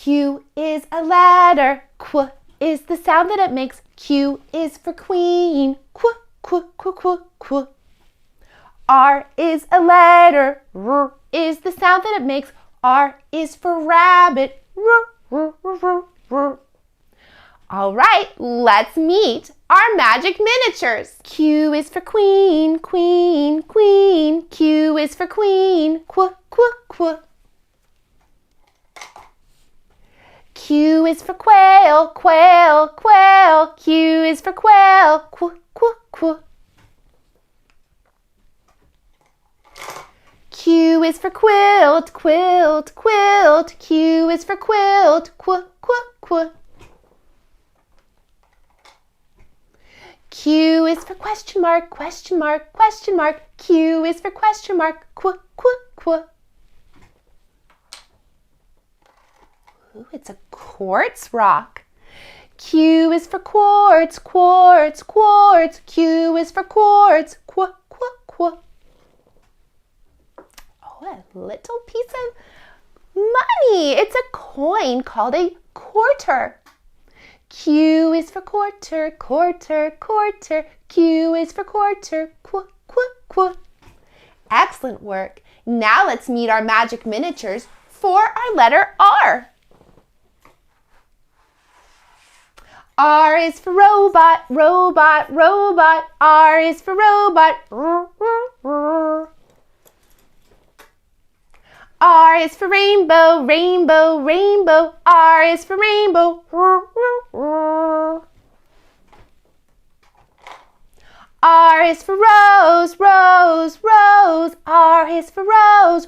Q is a letter. Qu is the sound that it makes. Q is for queen. Qu, qu, qu, qu, qu. R is a letter. R is the sound that it makes. R is for rabbit. R, r, r, r, r. All right, let's meet our magic miniatures. Q is for queen, queen, queen. Q is for queen. Qu, qu, qu. Q is for quail, quail, quail. Q is for quail. Qu, qu, qu. Q is for quilt, quilt, quilt. Q is for quilt. Qu, qu, qu. Q is for question mark, question mark, question mark. Q is for question mark. Qu, qu, qu. Ooh, it's a quartz rock. Q is for quartz, quartz, quartz. Q is for quartz. Qu, qu, qu. Oh, a little piece of money. It's a coin called a quarter. Q is for quarter, quarter, quarter. Q is for quarter. Qu, qu, qu. Excellent work. Now let's meet our magic miniatures for our letter R. R is for robot, robot, robot. R is for robot. R is for rainbow, rainbow, rainbow. R is for rainbow. R is for rose, rose, rose. R is for rose.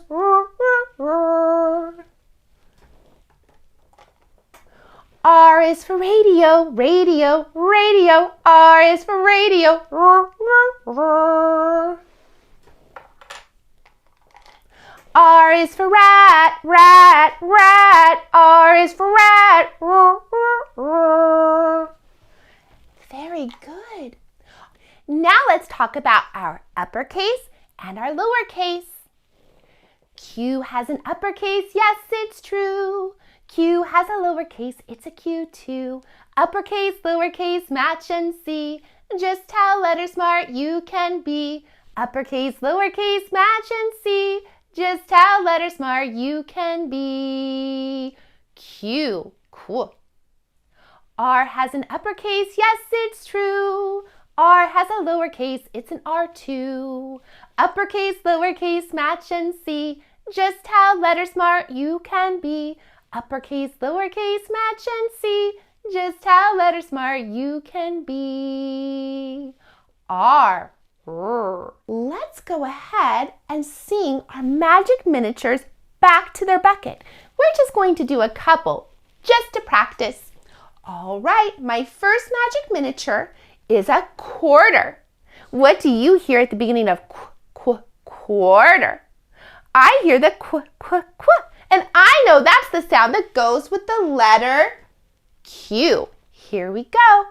R is for radio, radio, radio. R is for radio. R is for rat, rat, rat. R is for rat. Very good. Now let's talk about our uppercase and our lowercase. Q has an uppercase, yes, it's true. Q has a lowercase, it's a Q too. Uppercase, lowercase, match and see just how letter smart you can be. Uppercase, lowercase, match and see just how letter smart you can be. Q, cool. R has an uppercase, yes, it's true. R has a lowercase, it's an R too. Uppercase, lowercase, match and see just how letter smart you can be. Uppercase, lowercase, match and see just how letter smart you can be. R. Let's go ahead and sing our magic miniatures back to their bucket. We're just going to do a couple just to practice. All right, my first magic miniature is a quarter. What do you hear at the beginning of quarter? I hear the qu, and I know that's the sound that goes with the letter Q. Here we go.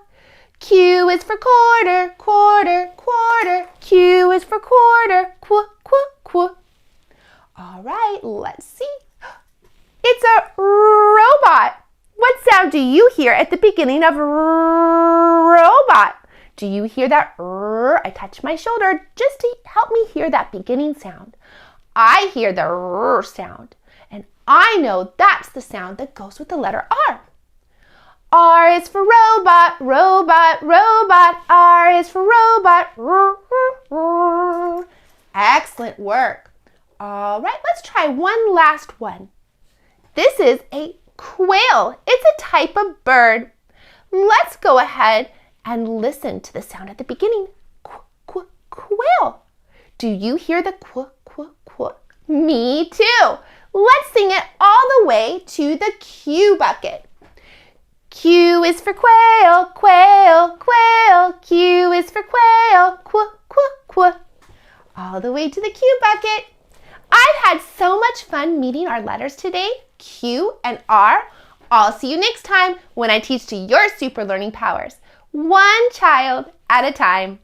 Q is for quarter, quarter, quarter. Q is for quarter, qu, qu, qu. All right, let's see. It's a robot. What sound do you hear at the beginning of robot? Do you hear that? I touch my shoulder just to help me hear that beginning sound. I hear the R sound, and I know that's the sound that goes with the letter R. R is for robot, robot, robot. R is for robot. Excellent work. All right, let's try one last one. This is a quail. It's a type of bird. Let's go ahead and listen to the sound at the beginning. Quail. Do you hear the qu? Me too. Let's sing it all the way to the Q bucket. Q is for quail, quail, quail. Q is for quail, qu. All the way to the Q bucket. I've had so much fun meeting our letters today, Q and R. I'll see you next time when I teach to your super learning powers, one child at a time.